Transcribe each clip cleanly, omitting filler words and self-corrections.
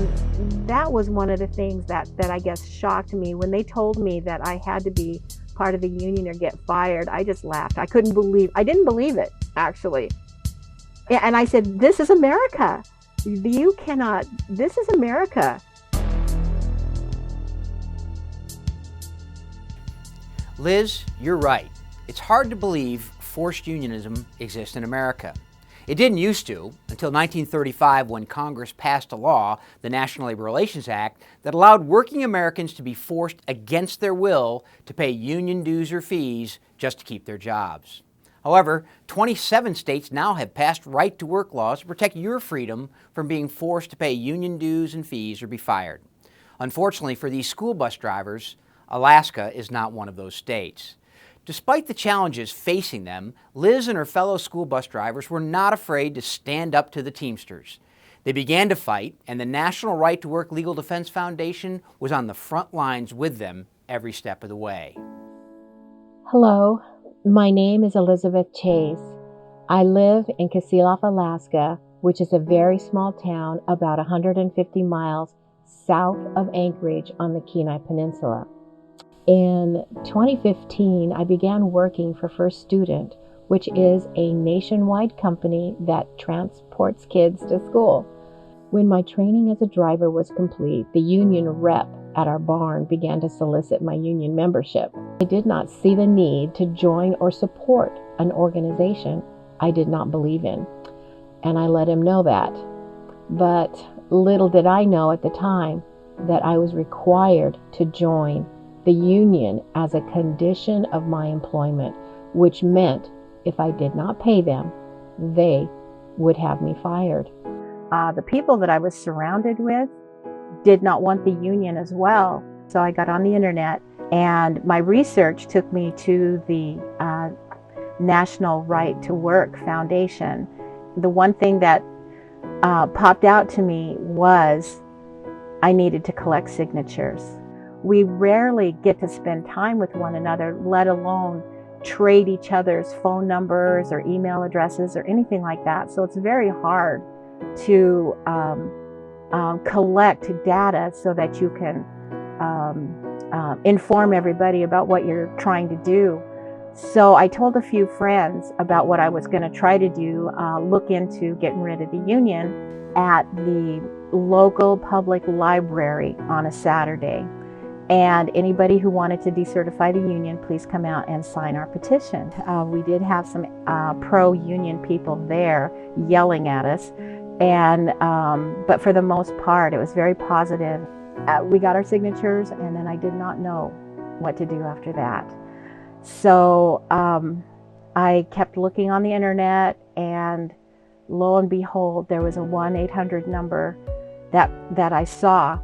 And that was one of the things that I guess shocked me. When they told me that I had to be part of the union or get fired, I just laughed. I didn't believe it, actually. And I said, this is America. This is America. Liz, you're right. It's hard to believe forced unionism exists in America. It didn't used to until 1935, when Congress passed a law, the National Labor Relations Act, that allowed working Americans to be forced against their will to pay union dues or fees just to keep their jobs. However, 27 states now have passed right-to-work laws to protect your freedom from being forced to pay union dues and fees or be fired. Unfortunately for these school bus drivers, Alaska is not one of those states. Despite the challenges facing them, Liz and her fellow school bus drivers were not afraid to stand up to the Teamsters. They began to fight, and the National Right to Work Legal Defense Foundation was on the front lines with them every step of the way. Hello, my name is Elizabeth Chase. I live in Kasilof, Alaska, which is a very small town about 150 miles south of Anchorage on the Kenai Peninsula. In 2015, I began working for First Student, which is a nationwide company that transports kids to school. When my training as a driver was complete, the union rep at our barn began to solicit my union membership. I did not see the need to join or support an organization I did not believe in, and I let him know that. But little did I know at the time that I was required to join the union as a condition of my employment, which meant if I did not pay them, they would have me fired. The people that I was surrounded with did not want the union as well. So I got on the internet, and my research took me to the National Right to Work Foundation. The one thing that popped out to me was I needed to collect signatures. We rarely get to spend time with one another, let alone trade each other's phone numbers or email addresses or anything like that. So it's very hard to collect data so that you can inform everybody about what you're trying to do. So I told a few friends about what I was going to try to do, look into getting rid of the union at the local public library on a Saturday. And anybody who wanted to decertify the union, please come out and sign our petition. We did have some pro-union people there yelling at us, and but for the most part, it was very positive. We got our signatures, and then I did not know what to do after that. So I kept looking on the internet, and lo and behold, there was a 1-800 number that I saw.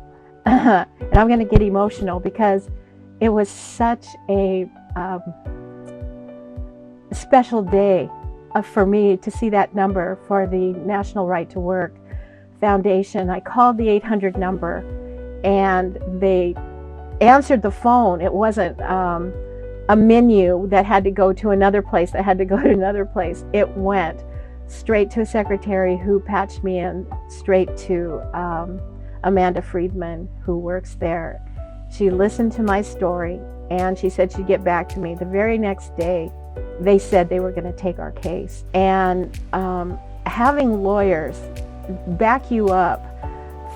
And I'm going to get emotional because it was such a special day for me to see that number for the National Right to Work Foundation. I called the 800 number, and they answered the phone. It wasn't a menu that had to go to another place, that had to go to another place. It went straight to a secretary who patched me in straight to Amanda Friedman, who works there. She listened to my story, and she said she'd get back to me. The very next day, they said they were going to take our case. And having lawyers back you up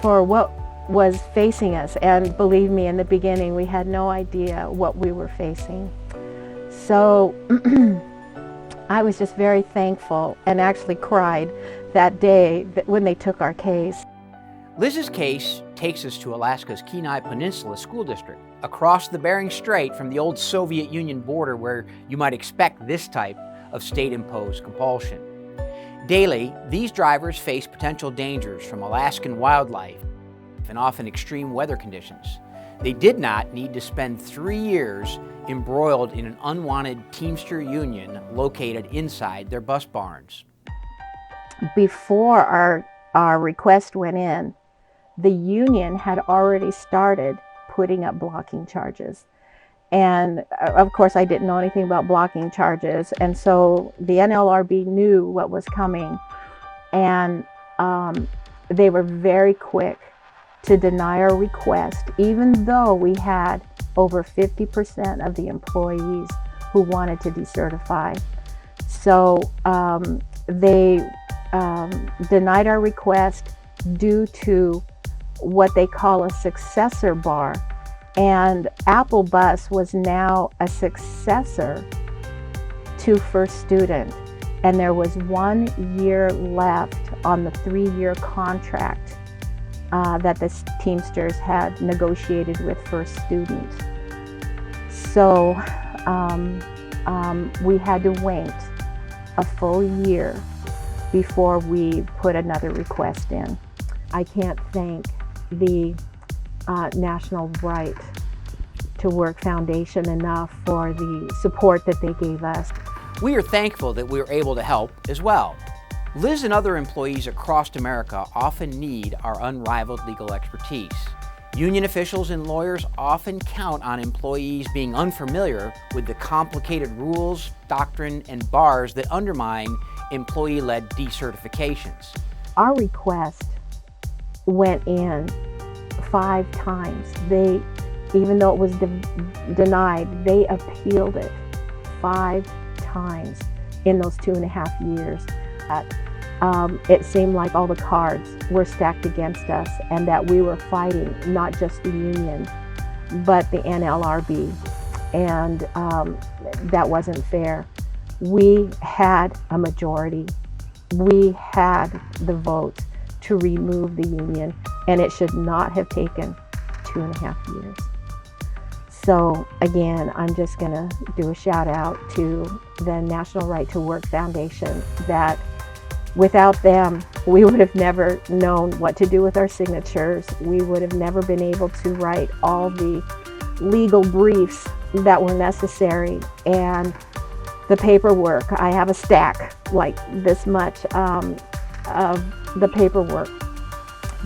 for what was facing us, and believe me, in the beginning, we had no idea what we were facing. So I was just very thankful, and actually cried that day when they took our case. Liz's case takes us to Alaska's Kenai Peninsula School District, across the Bering Strait from the old Soviet Union border, where you might expect this type of state-imposed compulsion. Daily, these drivers face potential dangers from Alaskan wildlife and often extreme weather conditions. They did not need to spend 3 years embroiled in an unwanted Teamster union located inside their bus barns. Before our request went in, the union had already started putting up blocking charges. And of course, I didn't know anything about blocking charges. And so the NLRB knew what was coming. And they were very quick to deny our request, even though we had over 50% of the employees who wanted to decertify. So they denied our request due to what they call a successor bar. And Apple Bus was now a successor to First Student. And there was 1 year left on the 3-year contract that the Teamsters had negotiated with First Student. So we had to wait a full year before we put another request in. I can't thank the National Right to Work Foundation enough for the support that they gave us. We are thankful that we were able to help as well. Liz and other employees across America often need our unrivaled legal expertise. Union officials and lawyers often count on employees being unfamiliar with the complicated rules, doctrine, and bars that undermine employee-led decertifications. Our request went in 5 times. Even though it was denied, they appealed it 5 times in those 2.5 years. It seemed like all the cards were stacked against us and that we were fighting not just the union, but the NLRB. And that wasn't fair. We had a majority. We had the vote to remove the union, and it should not have taken 2.5 years. So again, I'm just going to do a shout out to the National Right to Work Foundation, that without them, we would have never known what to do with our signatures. We would have never been able to write all the legal briefs that were necessary, and the paperwork. I have a stack like this much of the paperwork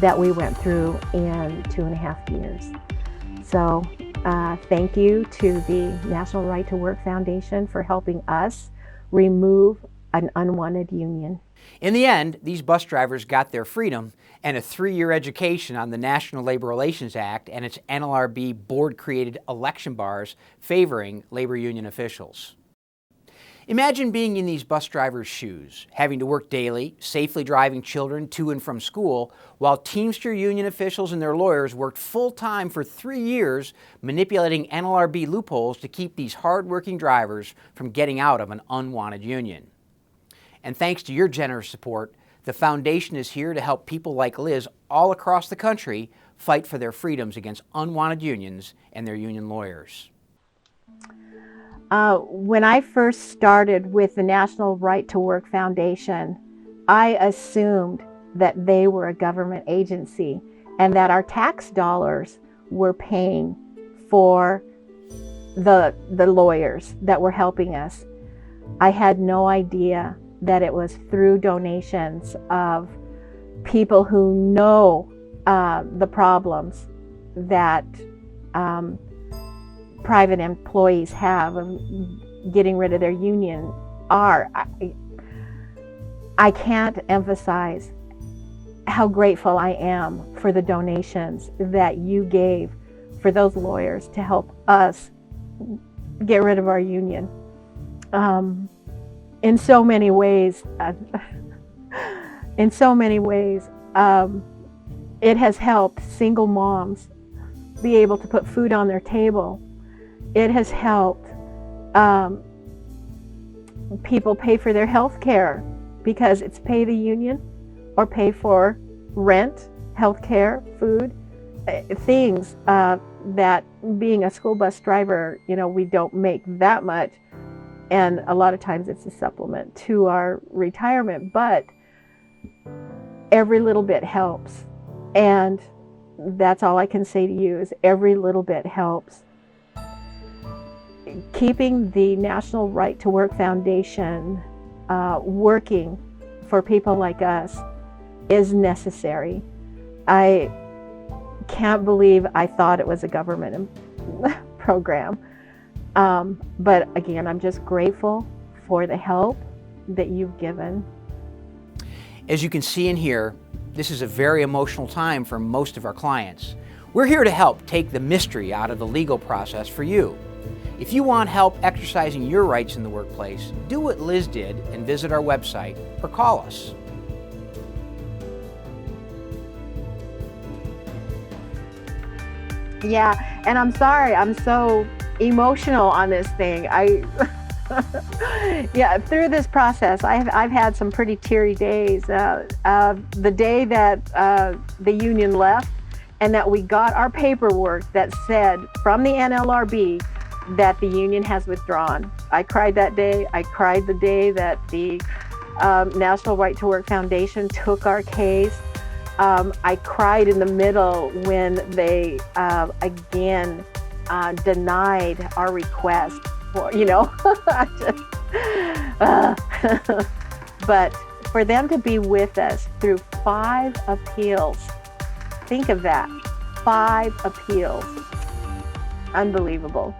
that we went through in 2.5 years. So thank you to the National Right to Work Foundation for helping us remove an unwanted union. In the end, these bus drivers got their freedom and a 3-year education on the National Labor Relations Act and its NLRB board-created election bars favoring labor union officials. Imagine being in these bus drivers' shoes, having to work daily, safely driving children to and from school, while Teamster union officials and their lawyers worked full-time for 3 years manipulating NLRB loopholes to keep these hard-working drivers from getting out of an unwanted union. And thanks to your generous support, the Foundation is here to help people like Liz all across the country fight for their freedoms against unwanted unions and their union lawyers. When I first started with the National Right to Work Foundation, I assumed that they were a government agency and that our tax dollars were paying for the lawyers that were helping us. I had no idea that it was through donations of people who know the problems that private employees have of getting rid of their union are. I can't emphasize how grateful I am for the donations that you gave for those lawyers to help us get rid of our union. In so many ways, it has helped single moms be able to put food on their table. It has helped people pay for their health care, because it's pay the union or pay for rent, health care, food, things that being a school bus driver, we don't make that much. And a lot of times it's a supplement to our retirement, but every little bit helps. And that's all I can say to you, is every little bit helps. Keeping the National Right to Work Foundation working for people like us is necessary. I can't believe I thought it was a government program. But again, I'm just grateful for the help that you've given. As you can see and hear, This is a very emotional time for most of our clients. We're here to help take the mystery out of the legal process for you. If you want help exercising your rights in the workplace, do what Liz did and visit our website or call us. Yeah, and I'm sorry, I'm so emotional on this thing. Yeah, through this process, I've had some pretty teary days. The day that the union left and that we got our paperwork that said from the NLRB that the union has withdrawn. I cried that day. I cried the day that the National Right to Work Foundation took our case. I cried in the middle when they again denied our request for, but for them to be with us through 5 appeals, think of that, 5 appeals, unbelievable.